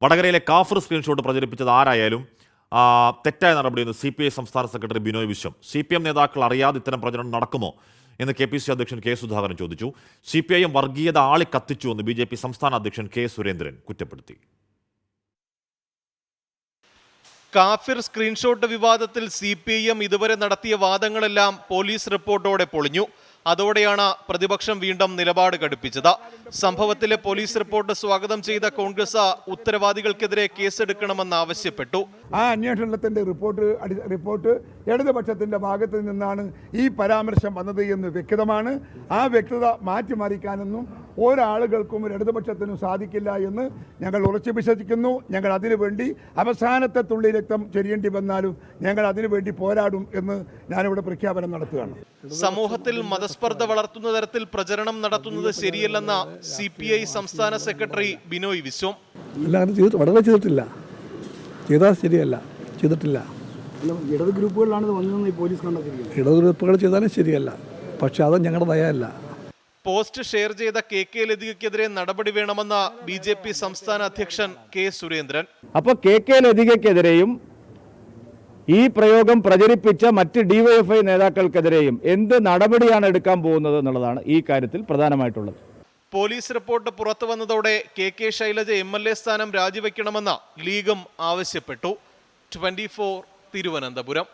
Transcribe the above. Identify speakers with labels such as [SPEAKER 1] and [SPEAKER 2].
[SPEAKER 1] വടകരയിലെ കാഫർ സ്ക്രീൻഷോട്ട് പ്രചരിപ്പിച്ചത് ആരായാലും തെറ്റായ നടപടിയെന്ന് CPI സംസ്ഥാന സെക്രട്ടറി ബിനോയ് വിശ്വം. CPM നേതാക്കൾ അറിയാതെ ഇത്തരം പ്രചരണം നടക്കുമോ എന്ന് KPCC അധ്യക്ഷൻ കെ സുധാകരൻ ചോദിച്ചു. CPIM വർഗീയത ആളിക്കത്തിച്ചുവെന്ന് BJP സംസ്ഥാന അധ്യക്ഷൻ കെ സുരേന്ദ്രൻ കുറ്റപ്പെടുത്തി.
[SPEAKER 2] കാഫിർ സ്ക്രീൻഷോട്ട് വിവാദത്തിൽ CPIM ഇതുവരെ നടത്തിയ വാദങ്ങളെല്ലാം പോലീസ് റിപ്പോർട്ടോടെ പൊളിഞ്ഞു. അതോടെയാണ് പ്രതിപക്ഷം വീണ്ടും നിലപാട് കടുപ്പിച്ചത്. സംഭവത്തിലെ പോലീസ് റിപ്പോർട്ട് സ്വാഗതം ചെയ്ത കോൺഗ്രസ് ഉത്തരവാദികൾക്കെതിരെ കേസെടുക്കണമെന്ന് ആവശ്യപ്പെട്ടു.
[SPEAKER 3] ആ അന്വേഷണത്തിന്റെ റിപ്പോർട്ട് ഇടതുപക്ഷത്തിന്റെ ഭാഗത്ത് നിന്നാണ് ഈ പരാമർശം വന്നത് എന്ന് വ്യക്തമാണ്. ആ വ്യക്തത മാറ്റിമറിക്കാനൊന്നും ഒരാളുകൾക്കും ഇടതുപക്ഷത്തിനും സാധിക്കില്ല എന്ന് ഞങ്ങൾ ഉറച്ചു വിശ്വസിക്കുന്നു. ഞങ്ങൾ അതിനുവേണ്ടി അവസാനത്തെ തുള്ളി രക്തം ചൊരിയേണ്ടി വന്നാലും ഞങ്ങൾ അതിനുവേണ്ടി പോരാടും എന്ന് ഞാനിവിടെ പ്രഖ്യാപനം നടത്തുകയാണ്.
[SPEAKER 2] സമൂഹത്തിൽ മതസ്പർദ്ധ വളർത്തുന്ന തരത്തിൽ പ്രചരണം നടത്തുന്നത് ശരിയല്ലെന്ന CPI സംസ്ഥാന സെക്രട്ടറി ബിനോയ് വിശ്വം.
[SPEAKER 4] വളരെ ചെയ്തിട്ടില്ല, ചെയ്താൽ ശരിയല്ല, ചെയ്തിട്ടില്ല.
[SPEAKER 5] ഇടത് ഗ്രൂപ്പുകളിലാണ് വന്നതെന്ന് പോലീസ് കണ്ടെത്തിയിരിക്കുന്നത്.
[SPEAKER 4] ഇടത് ഗ്രൂപ്പുകൾ ചെയ്താലും ശരിയല്ല, പക്ഷെ അത് ഞങ്ങളുടെ നയമല്ല.
[SPEAKER 2] പോസ്റ്റ് ഷെയർ ചെയ്ത KK ലതികയ്ക്കെതിരെ നടപടി വേണമെന്ന BJP സംസ്ഥാന അധ്യക്ഷൻ കെ സുരേന്ദ്രൻ.
[SPEAKER 6] അപ്പോൾ KK ലതികയ്ക്കെതിരെയും ഈ പ്രയോഗം പ്രചരിപ്പിച്ച മറ്റ് DYFI നേതാക്കൾക്കെതിരെയും എന്ത് നടപടിയാണ് എടുക്കാൻ പോകുന്നത് എന്നുള്ളതാണ് ഈ കാര്യത്തിൽ പ്രധാനമായിട്ടുള്ളത്.
[SPEAKER 2] പോലീസ് റിപ്പോർട്ട് പുറത്തു വന്നതോടെ KK ശൈലജ MLA സ്ഥാനം രാജിവെക്കണമെന്ന് ലീഗും ആവശ്യപ്പെട്ടു. 24 തിരുവനന്തപുരം.